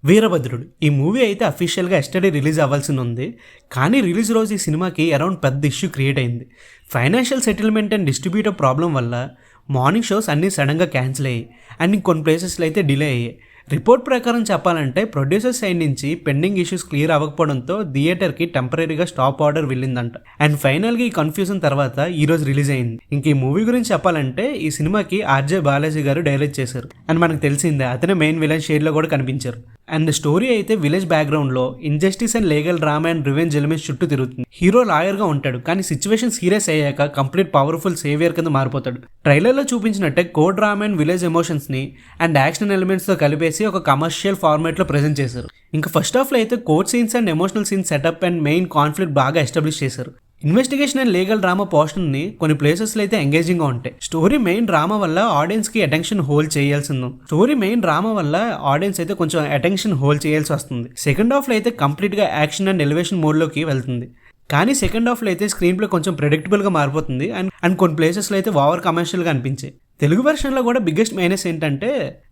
వీరభద్రుడు ఈ మూవీ అయితే అఫీషియల్గా ఎస్టర్డే రిలీజ్ అవ్వాల్సి ఉంది. కానీ రిలీజ్ రోజు ఈ సినిమాకి అరౌండ్ పెద్ద ఇష్యూ క్రియేట్ అయింది. Financial settlement and distributor problem వల్ల మార్నింగ్ షోస్ అన్నీ సడన్గా క్యాన్సిల్ అయ్యాయి అండ్ కొన్ని ప్లేసెస్లో అయితే డిలే అయ్యాయి. రిపోర్ట్ ప్రకారం చెప్పాలంటే ప్రొడ్యూసర్ సైడ్ నుంచి పెండింగ్ ఇష్యూస్ క్లియర్ అవ్వకపోవడంతో థియేటర్కి టెంపరీగా స్టాప్ ఆర్డర్ వెళ్ళిందంట. అండ్ ఫైనల్గా ఈ కన్ఫ్యూజన్ తర్వాత ఈ రోజు రిలీజ్ అయింది. ఇంక ఈ మూవీ గురించి చెప్పాలంటే ఈ సినిమాకి ఆర్జే బాలాజీ గారు డైరెక్ట్ చేశారు. అండ్ మనకు తెలిసిందే అతనే మెయిన్ విలన్ షేడ్లో కూడా కనిపించారు. అండ్ స్టోరీ అయితే విలేజ్ బ్యాక్గ్రౌండ్లో injustice and legal drama and revenge elements చుట్టూ తిరుగుతుంది. హీరో లాయర్గా ఉంటాడు, కానీ సిచ్యువేషన్ సీరియస్ అయ్యాక కంప్లీట్ పవర్ఫుల్ సేవియర్ కింద మారిపోతాడు. ట్రైలర్లో చూపించినట్టే కోడ్ డ్రామా అండ్ విలేజ్ ఎమోషన్స్ని అండ్ యాక్షన్ ఎలిమెంట్స్తో కలిపేసి ఒక కమర్షియల్ ఫార్మాట్లో ప్రెజెంట్ చేశారు. ఇంకా ఫస్ట్ హాఫ్లో అయితే court scenes and emotional scenes setup and main conflict బాగా ఎస్టాబ్లిష్ చేశారు. ఇన్వెస్టిగేషన్ అండ్ లీగల్ డ్రామా పోర్షన్ని కొన్ని ప్లేసెస్లో అయితే ఎంగేజింగ్గా ఉంటాయి. స్టోరీ మెయిన్ డ్రామా వల్ల ఆడియన్స్కి అటెన్షన్ హోల్డ్ చేయాల్సి వస్తుంది. సెకండ్ హాఫ్లో అయితే కంప్లీట్గా యాక్షన్ అండ్ ఎలివేషన్ మోడ్లోకి వెళ్తుంది. కానీ సెకండ్ హాఫ్లో అయితే స్క్రీన్ ప్లే కొంచెం ప్రెడిక్టబుల్గా మారిపోతుంది అండ్ కొన్ని ప్లేసెస్లో అయితే ఓవర్ కమర్షియల్గా అనిపించాయి. తెలుగు వెర్షన్లో కూడా బిగ్గెస్ట్ మైనస్ ఏంటంటే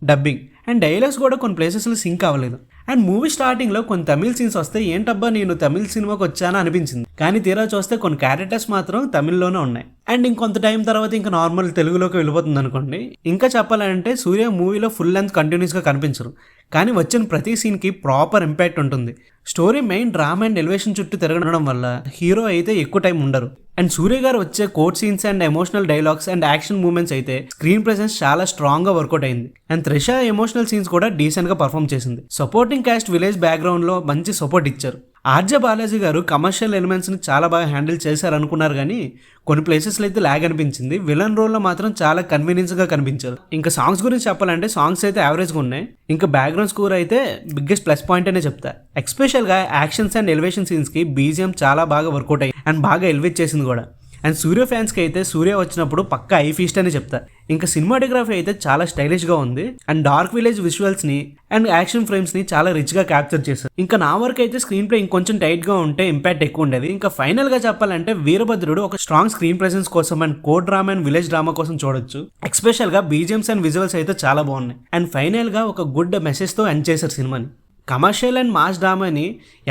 డబ్బింగ్ అండ్ డైలాగ్స్ కూడా కొన్ని ప్లేసెస్లో సింక్ అవ్వలేదు. అండ్ మూవీ స్టార్టింగ్లో కొన్ని తమిళ్ సీన్స్ వస్తే ఏంటబ్బా నేను తమిళ్ సినిమాకి వచ్చానా అనిపించింది. కానీ తీరా చూస్తే కొన్ని క్యారెక్టర్స్ మాత్రం తమిళ్లోనే ఉన్నాయి. అండ్ ఇంకొంత టైం తర్వాత ఇంకా నార్మల్ తెలుగులోకి వెళ్ళిపోతుంది అనుకోండి. ఇంకా చెప్పాలంటే సూర్య మూవీలో ఫుల్ లెంత్ కంటిన్యూస్గా కనిపించరు, కానీ వచ్చిన ప్రతి సీన్కి ప్రాపర్ ఇంపాక్ట్ ఉంటుంది. Story main drama and elevation చుట్టూ తిరగడం వల్ల హీరో అయితే ఎక్కువ టైం ఉండరు. అండ్ సూర్య గారు వచ్చే court scenes and emotional dialogues and action moments అయితే స్క్రీన్ ప్రెసెన్స్ చాలా స్ట్రాంగ్గా వర్కౌట్ అయింది. అండ్ త్రిష ఎమోషనల్ సీన్స్ కూడా డీసెంట్గా పర్ఫామ్ చేసింది. సపోర్టింగ్ క్యాస్ట్ విలేజ్ బ్యాక్గ్రౌండ్లో మంచి సపోర్ట్ ఇచ్చారు. ఆర్జే బాలాజీ గారు కమర్షియల్ ఎలిమెంట్స్ని చాలా బాగా హ్యాండిల్ చేశారు అనుకున్నారు, కానీ కొన్ని ప్లేసెస్లో అయితే ల్యాగ్ అనిపించింది. విలన్ రోల్లో మాత్రం చాలా కన్వీనియన్స్గా కనిపించారు. ఇంకా సాంగ్స్ గురించి చెప్పాలంటే సాంగ్స్ అయితే యావరేజ్గా ఉన్నాయి. ఇంకా బ్యాక్గ్రౌండ్ స్కోర్ అయితే బిగ్గెస్ట్ ప్లస్ పాయింట్ అనే చెప్తా. ఎస్పెషల్గా యాక్షన్స్ అండ్ ఎలివేషన్ సీన్స్కి బీజిఎం చాలా బాగా వర్కౌట్ అయ్యి అండ్ బాగా ఎలివేట్ చేసింది కూడా. అండ్ సూర్య ఫ్యాన్స్కి అయితే సూర్య వచ్చినప్పుడు పక్కా ఐ ఫీస్ట్ అని చెప్తా. ఇంకా సినిమాటోగ్రఫీ అయితే చాలా స్టైలిష్గా ఉంది అండ్ డార్క్ విలేజ్ విజువల్స్ని అండ్ యాక్షన్ ఫ్రేమ్స్ని చాలా రిచ్గా క్యాప్చర్ చేశారు. ఇంకా నా వరకు అయితే స్క్రీన్ ప్లే ఇంకొంచెం టైట్గా ఉంటే ఇంపాక్ట్ ఎక్కువ ఉండేది. ఇంకా ఫైనల్గా చెప్పాలంటే వీరభద్రుడు ఒక స్ట్రాంగ్ స్క్రీన్ ప్రెసెన్స్ కోసం and code drama and village drama కోసం చూడొచ్చు. ఎస్పెషల్గా బీజిఎమ్స్ అండ్ విజువల్స్ అయితే చాలా బాగున్నాయి. అండ్ ఫైనల్గా ఒక గుడ్ మెసేజ్తో ఎండ్ చేశారు సినిమాని. కమర్షియల్ అండ్ మాస్ డ్రామాని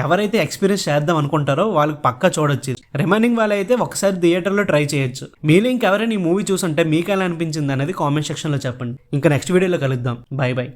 ఎవరైతే ఎక్స్పీరియన్స్ చేద్దాం అనుకుంటారో వాళ్ళకి పక్కా చూడొచ్చు. రిమైనింగ్ వాళ్ళైతే ఒకసారి థియేటర్లో ట్రై చేయొచ్చు. మీరు ఇంకెవరైనా ఈ మూవీ చూసుంటే మీకు ఎలా అనిపించింది అనేది కామెంట్ సెక్షన్లో చెప్పండి. ఇంకా నెక్స్ట్ వీడియోలో కలుద్దాం. By by.